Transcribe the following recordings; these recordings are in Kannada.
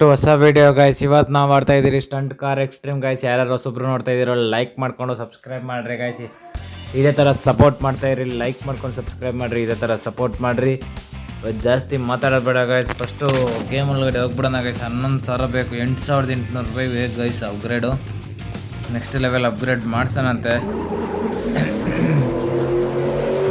ಟು ಹೊಸ ವಿಡಿಯೋ ಗೈಸ್. ಇವತ್ತು ನಾವು ಮಾಡ್ತಾ ಇದ್ದೀರಿ ಸ್ಟಂಟ್ ಕಾರ್ ಎಕ್ಸ್ಟ್ರೀಮ್ ಗೈಸ್. ಯಾರ್ಯಾರು ಹೊಸಬ್ರು ನೋಡ್ತಾ ಇದ್ದೀರೋ ಲೈಕ್ ಮಾಡ್ಕೊಂಡು ಸಬ್ಸ್ಕ್ರೈಬ್ ಮಾಡ್ರಿ ಗೈಸ್. ಇದೇ ಥರ ಸಪೋರ್ಟ್ ಮಾಡ್ತಾ ಇರಿ, ಲೈಕ್ ಮಾಡ್ಕೊಂಡು ಸಬ್ಸ್ಕ್ರೈಬ್ ಮಾಡಿರಿ, ಇದೇ ಥರ ಸಪೋರ್ಟ್ ಮಾಡಿರಿ. ಜಾಸ್ತಿ ಮಾತಾಡೋದು ಬೇಡ ಗೈಸ್. ಫಸ್ಟು ಗೇಮ್ ಒಳಗಡೆ ಹೋಗ್ಬಿಡೋಣ ಗೈಸ್. 11,000 ಬೇಕು, 8,800 ರೂಪಾಯಿ ಬೇಕು guys upgrade. Next level upgrade ಮಾಡ್ಸೋಣಂತೆ.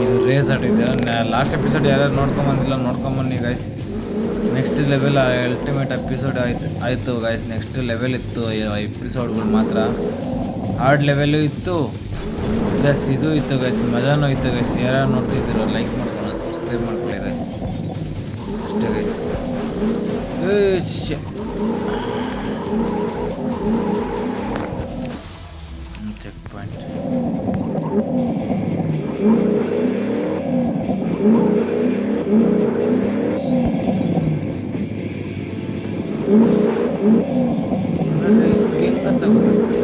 ಇದು ರೇಸ್ ಆಡಿದೆ. ಲಾಸ್ಟ್ ಎಪಿಸೋಡ್ ಯಾರ್ಯಾರು ನೋಡ್ಕೊಂಬಂದಿಲ್ಲ ನೋಡ್ಕೊಂಬನ್ನಿ guys. Next level ultimate episode ಆಯಿತು ಗೈಸ್. ನೆಕ್ಸ್ಟ್ ಲೆವೆಲ್ ಇತ್ತು ಎಪಿಸೋಡ್ಗಳು ಮಾತ್ರ. ಹಾರ್ಡ್ ಲೆವೆಲು ಇತ್ತು, ಪ್ಲಸ್ ಇದು ಇತ್ತು ಗೈಸ್. ಮಜಾನೂ ಇತ್ತು ಗೈಸ್. ಯಾರು ನೋಡ್ತಿದ್ದೀರೋ ಲೈಕ್ ಮಾಡ್ಕೊಳ್ಳೋಣ, ಸಬ್ಸ್ಕ್ರೈಬ್ ಮಾಡ್ಕೊಳ್ಳಿ ಗೈಸ್. ಅಷ್ಟೇ ಗೈಸ್. Checkpoint. ಹೆಂಗಂತ ಗೊತ್ತಾಗ್ತಿಲ್ಲ.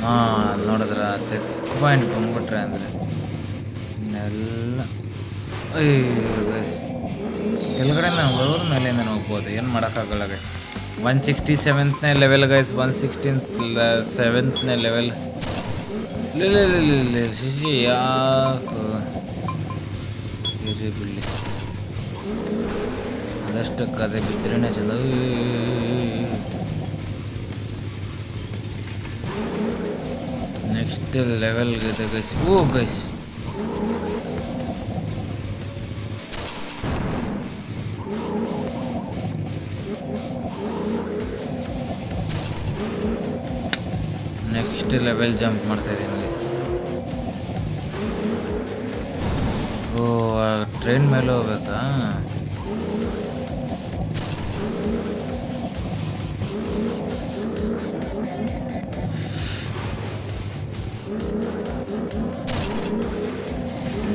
ಹಾಂ, ನೋಡಿದ್ರ ಚೆಕ್ ಪಾಯಿಂಟ್ ಬಂದ್ಬಿಟ್ರೆ ಅಂದರೆ ಇನ್ನೆಲ್ಲ ಕೆಳಗಡೆ ನಾವು ಬರೋದ್ರ ಮೇಲೆಯಿಂದ ಹೋಗ್ಬೋದು, ಏನು ಮಾಡೋಕ್ಕಾಗಲ್ಲ ಗೈಸ್. 167ನೇ ಲೆವೆಲ್ ಗೈಸ್. 167ನೇ ಲೆವೆಲ್. ಶಿಶಿ ಯಾಕೆ ಬಿಲ್ಲಿ ಅದಷ್ಟು ಕದೆ ಬಿದ್ದರೆ ಚಂದ. ನೆಕ್ಸ್ಟ್ ಲೆವೆಲ್ಗೆ ಇದೆ guys. Oh guys, next level jump ಮಾಡ್ತಾ ಇದ್ದೀನಿ ಗೈಸ್. ಓ, ಟ್ರೈನ್ ಮೇಲೆ ಹೋಗ್ಬೇಕಾ?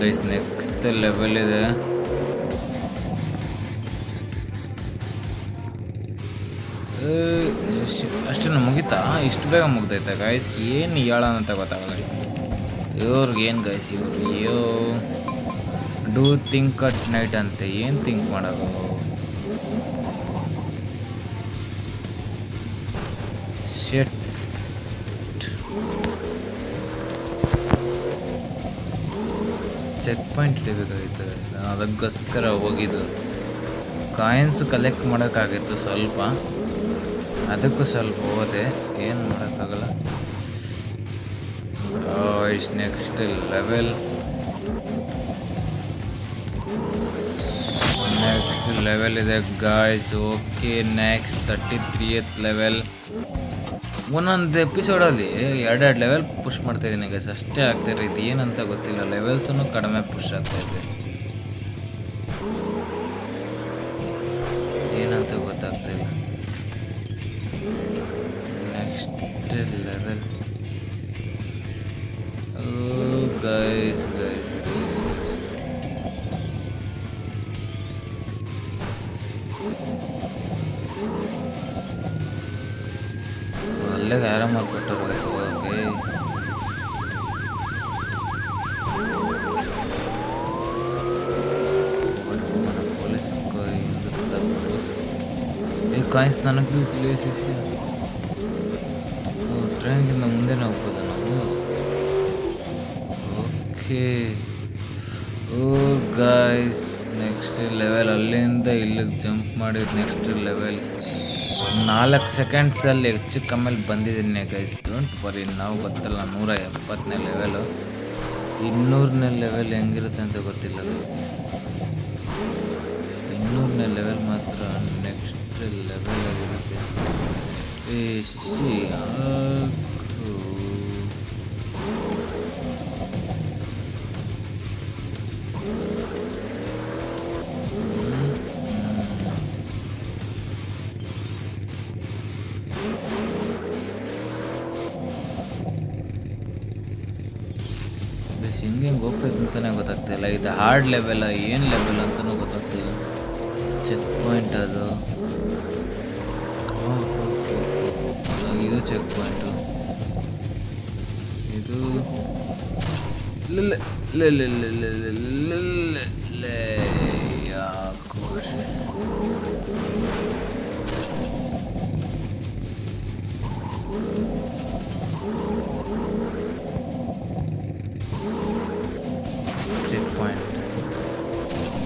ಗೈಸ್ ನೆಕ್ಸ್ಟ್ ಲೆವೆಲ್ ಇದೆ. ಅಷ್ಟೇನು ಮುಗಿತಾ? ಇಷ್ಟು ಬೇಗ ಮುಗ್ದೈತೆ ಗೈಸ್. ಏನು ಹೇಳೋಣ ಅಂತ ಗೊತ್ತಾಗಲ್ಲ ಇವ್ರಿಗೇನು ಗೈಸ್. ಇವ್ರು ಅಯ್ಯೋ ಡೂ ಥಿಂಕ್ ಅಟ್ ನೈಟ್ ಅಂತೆ. ಏನು ಥಿಂಕ್ ಮಾಡೋದು? ಶೆಟ್. ಚೆಕ್ ಪಾಯಿಂಟ್ ಹಿಡಿಬೇಕಾಗಿತ್ತು. ನಾನು ಅದಕ್ಕೋಸ್ಕರ ಹೋಗಿದ್ದು. ಕಾಯಿನ್ಸ್ ಕಲೆಕ್ಟ್ ಮಾಡೋಕ್ಕಾಗಿತ್ತು ಸ್ವಲ್ಪ, ಅದಕ್ಕೂ ಸ್ವಲ್ಪ ಹೋದೆ. ಏನು ಮಾಡೋಕ್ಕಾಗಲ್ಲ guys. Next level. Next level ಇದೆ guys. Okay, next 33th level. ಒಂದೊಂದು ಎಪಿಸೋಡಲ್ಲಿ 2 ಲೆವೆಲ್ ಪುಷ್ ಮಾಡ್ತಾಯಿದ್ದೀನಿ ಗೈಸ್. ಅಷ್ಟೇ ಆಗ್ತಿರೋ. ಇದು ಏನಂತ ಗೊತ್ತಿಲ್ಲ, ಲೆವೆಲ್ಸನ್ನು ಕಡಿಮೆ ಪುಷ್ ಆಗ್ತಾಯಿದೆ. ಏನಂತ ಗೊತ್ತಾಗ್ತಾಯಿಲ್ಲ. Next level. Guys guys guys ಅಲ್ಲಿಗೆ ಆರಾಮಾಗಿ ಕೊಟ್ಟರು ಗೈಸ್. ಓಕೆ, ಪೊಲೀಸ್ ಈ ಕಾಯಿನ್ಸ್ ನನಗೆ ಪ್ಲೇಸ್. ಟ್ರೈನ್ಗಿಂತ ಮುಂದೆನೇ ಹೋಗ್ಬೋದು ನಾವು. ಓಕೆ. ಓ ಗಾಯ್ಸ್, ನೆಕ್ಸ್ಟ್ ಲೆವೆಲ್. ಅಲ್ಲಿಂದ ಇಲ್ಲಿಗೆ ಜಂಪ್ ಮಾಡಿದ ನೆಕ್ಸ್ಟ್ ಲೆವೆಲ್. 4 ಸೆಕೆಂಡ್ಸಲ್ಲಿ ಹೆಚ್ಚು ಕಮ್ಮಿಯಲ್ಲಿ ಬಂದಿದ್ದೀನಿ ಗೈಸ್. Don't worry. ನಾವು ಗೊತ್ತಲ್ಲ 170ನೇ ಲೆವೆಲು. 200ನೇ ಲೆವೆಲ್ ಹೆಂಗಿರುತ್ತೆ ಅಂತ ಗೊತ್ತಿಲ್ಲ ಗೈಸ್. 200ನೇ ಲೆವೆಲ್ ಮಾತ್ರ ನೆಕ್ಸ್ಟ್ ಲೆವೆಲ್ ಆಗಿರುತ್ತೆ. ಶಿಶಿ ಹೆಂಗೆ ಹೋಗ್ತೈತೆ ಅಂತಲೇ ಗೊತ್ತಾಗ್ತಿಲ್ಲ. ಇದು ಹಾರ್ಡ್ ಲೆವೆಲ್ಲ ಏನು ಲೆವೆಲ್ ಅಂತಲೂ ಗೊತ್ತಾಗ್ತಿಲ್ಲ. ಚೆಕ್ ಪಾಯಿಂಟ್ ಅದು. ಇದು ಚೆಕ್ ಪಾಯಿಂಟು. ಇದು ಯಾಕೋ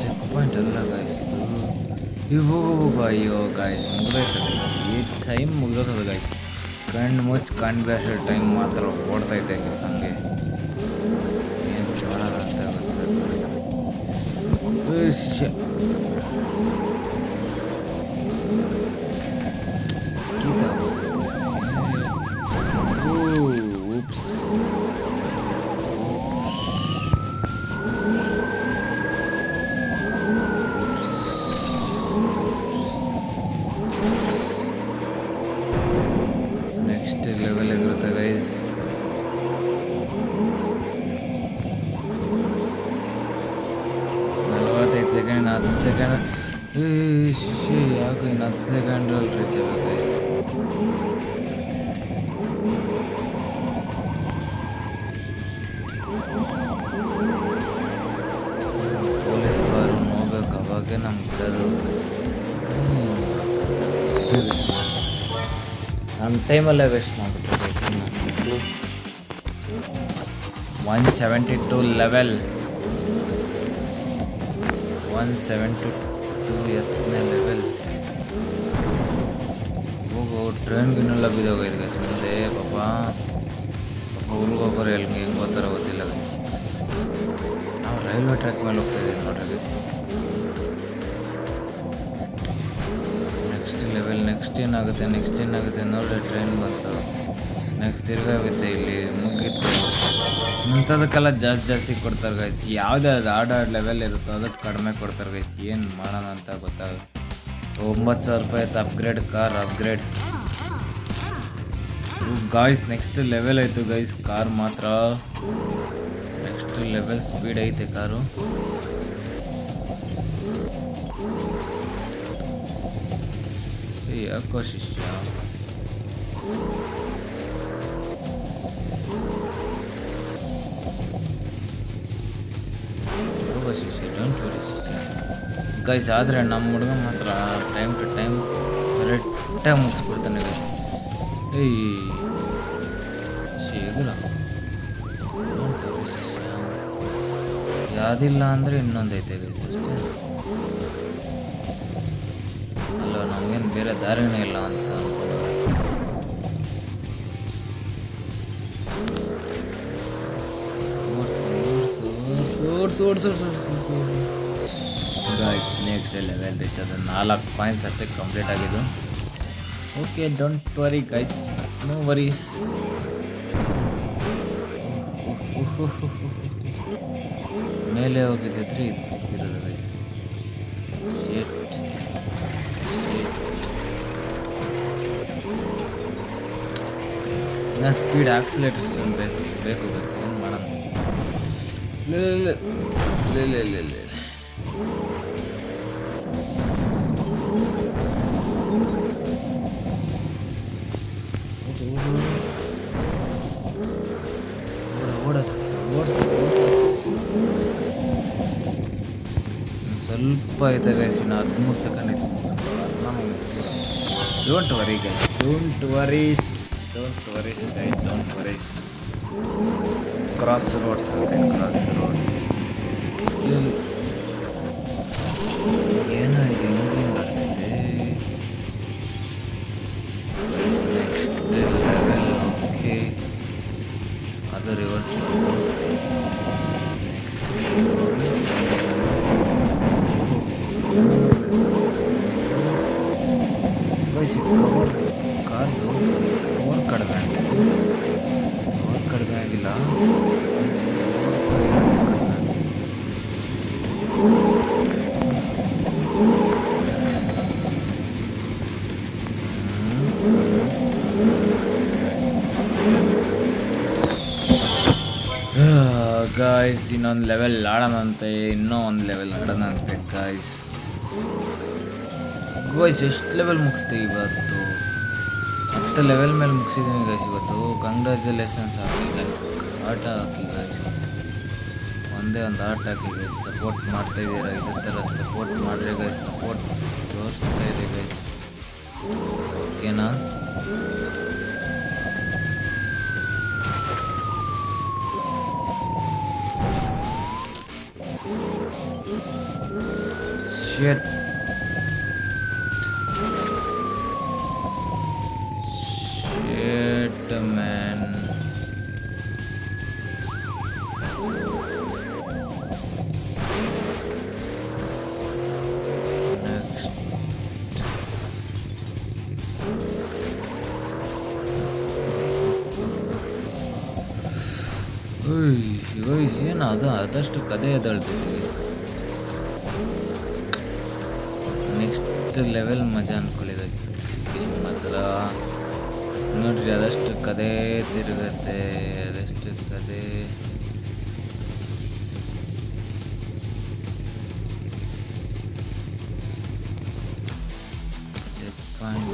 ಚೆಕ್ ಪಾಯಿಂಟ್ ಅಲ್ಲ ಗಾಯ್ಸ್ ಇದು. ಅಯ್ಯೋ ಗಾಯ್ಸ್ ಮುಗ್ದೋಯ್ತು. ಈ ಟೈಮ್ ಮುಗ್ದೋತದ ಗಾಯ್ಸ್. ಕಣ್ಣು ಮುಚ್ಚಿ ಕಣ್ಣು ಬೇಸೋ ಟೈಮ್ ಮಾತ್ರ ಓಡ್ತೈತೆ ಗಾಯ್ಸ್. ಹಂಗೆ ಏನು ಮಾಡೋಣ ಅಂತ ಗೊತ್ತಾಗ್ತಿಲ್ಲ. ನೆಕ್ಸ್ಟ್ ಲೆವೆಲ್ ಆಗಿರುತ್ತೆ ಗೈಸ್. ಸೆಕೆಂಡ್ 10 ಸೆಕೆಂಡ್ ಯಾಕೆ ಇನ್ನು 10 ಸೆಕೆಂಡ್ರಲ್ಲಿ ರೀಚ್ ಆಗಬೇಕು ಗೈಸ್. ಪೊಲೀಸ್ ಕಾರು ಹೋಗ್ಬೇಕು, ಅವಾಗೆ ನಮ್ಗೆ ಬಿಡೋದು. ನಮ್ಮ ಟೈಮಲ್ಲೇ ವೇಸ್ಟ್ ಮಾಡಿಬಿಟ್ರೆ ಗೈಸ್. 172 level, 172 ಎತ್ತನೇ level. ಹೋಗೋ ಟ್ರೈನ್ಗಿನ್ನೆಲ್ಲ ಬಿದ್ದೋಗೈತೆ ಗೈಸ್ ಮುಂದೆ. ಪಾಪ ಊರಿಗೆ ಹೋಗೋರು ಹೆಂಗೆ ಓದ್ತಾರೋ ಗೊತ್ತಿಲ್ಲ ಗೈಸ್. ನಾವು ರೈಲ್ವೆ ಟ್ರ್ಯಾಕ್ ಮೇಲೆ ಹೋಗ್ತಾಯಿದ್ದೀವಿ ನೋಡ್ರಿ ಗೈಸ್. ನೆಕ್ಸ್ಟ್ ಏನಾಗುತ್ತೆ ನೋಡ್ರಿ. ಟ್ರೈನ್ ಬಂತು, ನೆಕ್ಸ್ಟ್ ತಿರ್ಗಾಗುತ್ತೆ. ಇಲ್ಲಿ ಮುಗಿತ್ತು. ಇಂಥದಕ್ಕೆಲ್ಲ ಜಾಸ್ತಿ ಕೊಡ್ತಾರೆ ಗೈಸ್. ಯಾವುದೇ ಅದು ಹಾರ್ಡ್ ಲೆವೆಲ್ ಇರುತ್ತೋ ಅದಕ್ಕೆ ಕಡಿಮೆ ಕೊಡ್ತಾರೆ ಗೈಸ್. ಏನು ಮಾಡೋಣ ಅಂತ ಗೊತ್ತಾಗುತ್ತೆ. 9,000 ರೂಪಾಯಿ ಆಯ್ತು upgrade, car upgrade guys. Next level ಆಯಿತು ಗೈಸ್. ಕಾರ್ ಮಾತ್ರ ನೆಕ್ಸ್ಟ್ ಲೆವೆಲ್ ಸ್ಪೀಡ್ ಐತೆ ಕಾರು. ಯಾಕೋ ಶಿಷ್ಯ ಡೋಂಟ್ ವರಿ ಶಿಷ್ಯ ಗೈಸ್. ಆದರೆ ನಮ್ಮ ಹುಡುಗ ಮಾತ್ರ ಟೈಮ್ ಟು ಟೈಮ್ ಕರೆಕ್ಟಾಗಿ ಮುಗಿಸ್ಬಿಡ್ತಾನೆ ಗೈಸ್. ಶೀಘ್ರ ಡೋಂಟ್ ವರಿ ಶಿಷ್ಯ. ಯಾವುದಿಲ್ಲ ಅಂದರೆ ಇನ್ನೊಂದೈತೆ ಗೈಸ್ ಅಷ್ಟೇ. ಅಲ್ಲ ನಮಗೇನು ಬೇರೆ ದಾರಿನೇ ಇಲ್ಲ ಅಂತ ಗಾಯ್ಸ್. ನೆಕ್ಸ್ಟ್ ಲೆವೆಲ್ ಇರ್ತದೆ. 4 ಪಾಯಿಂಟ್ಸ್ ಅಷ್ಟೇ ಕಂಪ್ಲೀಟ್ ಆಗಿದ್ದು. Okay don't worry guys, no worries. ಮೇಲೆ ಹೋಗಿದ್ದಿದ್ರೆ ಇದು ಸಿಕ್ಕಿರೋದು ಗೈಸ್. ಶೇಟ್ ಇನ್ನು ಸ್ಪೀಡ್ ಆಕ್ಸಿಲೇಟರ್ಸ್ ಬೇಕು ಗೈಸ್. ಏನು ಮಾಡೋಣ. ಸ್ವಲ್ಪ ಐತೆ ಗೈಸ್. ಇನ್ನು 13 ಸೆಕೆಂಡ್ ಐತೆ. Don't worry guys, don't worry guys, don't worry. Cross roads ಅಂತೆ, ಕ್ರಾಸ್ ರೋಡ್ಸ್. ಏನಾಗಿದೆ ಹೆಂಗೆ ಆಗ್ತೈತೆ. Next level. ಓಕೆ ಅದು ರಿವರ್ಸ್ ಕಾರ್ದು ಪವರ್ ಕಡಿಮೆ ಆಗಿಲ್ಲ. ಗಾಯ್ಸ್ ಇನ್ನೊಂದು ಲೆವೆಲ್ ಆಡೋಣಂತೆ, ಇನ್ನೂ ಒಂದು ಲೆವೆಲ್ ಆಡೋಣಂತೆ ಗಾಯ್ಸ್. ಎಷ್ಟು ಲೆವೆಲ್ ಮುಗಿಸ್ತೀವಿ ಇವತ್ತು? 10 ಲೆವೆಲ್ ಮೇಲೆ ಮುಗಿಸಿದ್ದೀನಿ ಗೈಸ್ ಇವತ್ತು. ಕಂಗ್ರ್ಯಾಚುಲೇಷನ್ಸ್ ಹಾಕಿ ಗೈಸ್, ಆಟ ಹಾಕಿ ಗೈಸ್, ಒಂದೇ ಒಂದು ಆಟ ಹಾಕಿ ಗೈಸ್. ಸಪೋರ್ಟ್ ಮಾಡ್ತಾಯಿದ್ದೀರಾ, ಇದೇ ಥರ ಸಪೋರ್ಟ್ ಮಾಡಿರಿ ಗೈಸ್. ಸಪೋರ್ಟ್ ತೋರಿಸ್ತಾ ಇದೆ ಗೈಸ್, ಓಕೆನಾ? ಶೇಟ್ ಮ್ಯಾನ್. ಗೈಸ್ ಏನು ಅದು ಆದಷ್ಟು ಕದೆ ಎದಳ್ತಿದ್ವಿ. ನೆಕ್ಸ್ಟ್ ಲೆವೆಲ್ ಮಜಾ ಅನ್ಕೊಳ್ಳಿ ಗೈಸ್. ಗೇಮ್ ಮಾತ್ರ ನೋಡ್ರಿ, ಅದಷ್ಟು ಕದೆ ತಿರುಗತ್ತೆ, ಅದಷ್ಟು ಕದೆ. ಚೆಕ್ ಪಾಯಿಂಟ್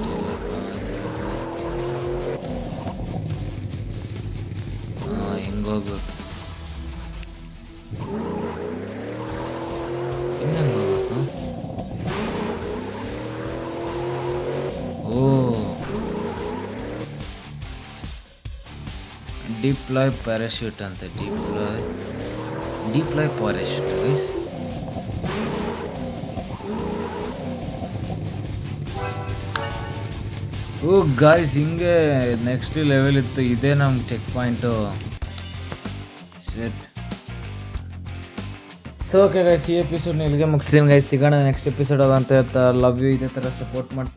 ಹೆಂಗೋಗ್ಬೇಕು, ಇನ್ನೆಂಗೆ ಹೋಗ್ಬೇಕು? ಡಿಪ್ಲಾಯ್ ಪ್ಯಾರಾಶೂಟ್ ಅಂತ, deploy parachute guys. Oh guys, ಹಿಂಗೆ ನೆಕ್ಸ್ಟ್ ಲೆವೆಲ್ ಇತ್ತು. ಇದೇ ನಮ್ಮ check point. So okay guys, ಈ ಎಪಿಸೋಡ್ನ ಇಲ್ಲಿಗೆ ಮುಗಿಸ್ತೀನಿ ಗೈಸ್. ಸಿಗೋಣ ನೆಕ್ಸ್ಟ್ ಎಪಿಸೋಡ್ ಅಂತ ಹೇಳ್ತಾ, ಲವ್ ಯು. ಇದೇ ಥರ ಸಪೋರ್ಟ್ ಮಾಡ್ತೀನಿ.